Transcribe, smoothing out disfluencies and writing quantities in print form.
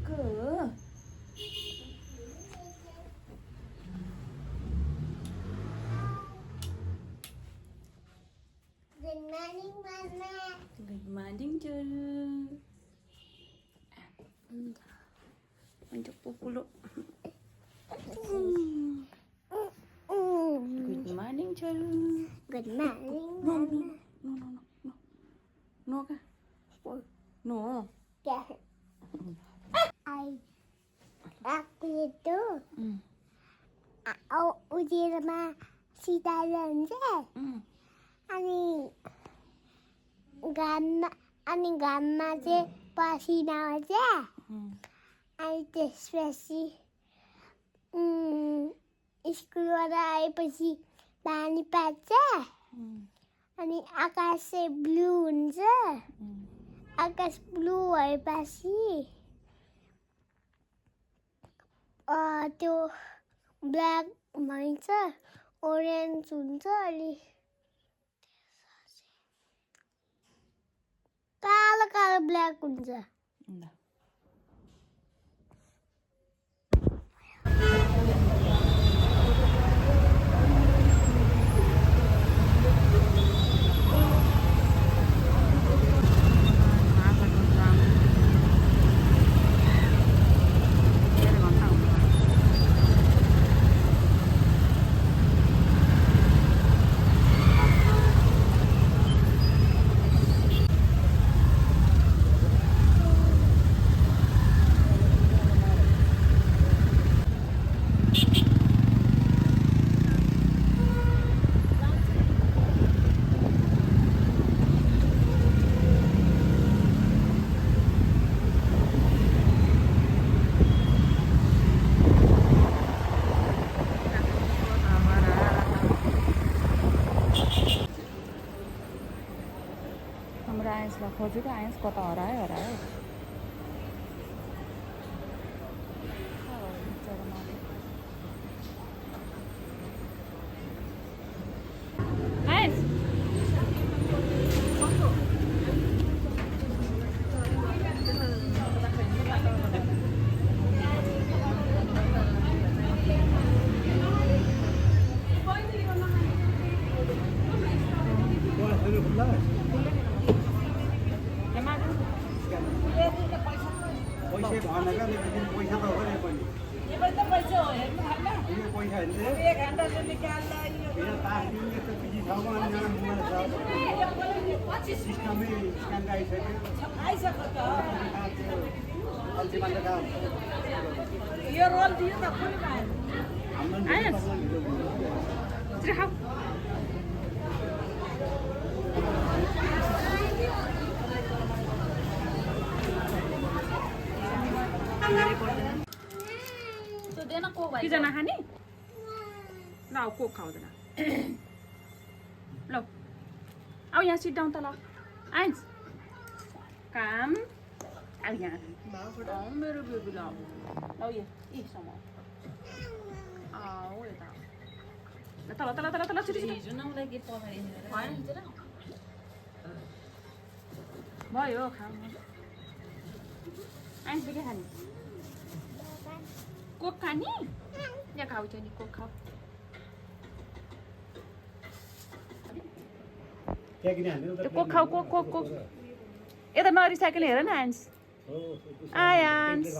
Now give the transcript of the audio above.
Ke. Good morning, Mama. Good morning, Jul. Untuk pupuluk. Good morning, Jul. Good morning, No, Mama. no. No ka? No. Yeah. I aku itu uji sama si Talente. अनि घाममा चाहिँ पसिना आउँछ अनि त्यसपछि स्कुलबाट आएपछि पानी पार्छ अनि आकाश चाहिँ ब्लू हुन्छ आकाश ब्लू भएपछि त्यो ब्ल्याक भइन्छ ओरेन्ज हुन्छ अनि कालो कालो ब्ल्याक हुन्छ हाम्रो आयन्सलाई खोजेको आयन्स कता हरायो आयन्स पैसा भएन क्या पैसा त हो नि पनि यो पैसा हो हेर्नु खान्न यो पैसा हेर्नु एक घण्टा निकाल्दा यो तास दिनु यस्तो बिजी ठाउँमा अनि सिस्टमै स्क्यान आइसक्यो त अल्छीबाट काम यो रोल दियो त कुन पाएन आयन्स खाऊ किजना खाने ल कोक खाउँदैन ल अब यहाँ सिट डाउन त ल आइन्स काम अब यहाँ मेरो बेबी ल ल यीसँग आऊ यता तल तल तल तल छिटो भयो खाऊ आइन्सले के खाने कोक खाने यहाँ खाऊ नि कोक खाऊ त्यो कोक खाऊ कोक कोक कोक यता नरिसाइकल हेर न आन्स आयान्स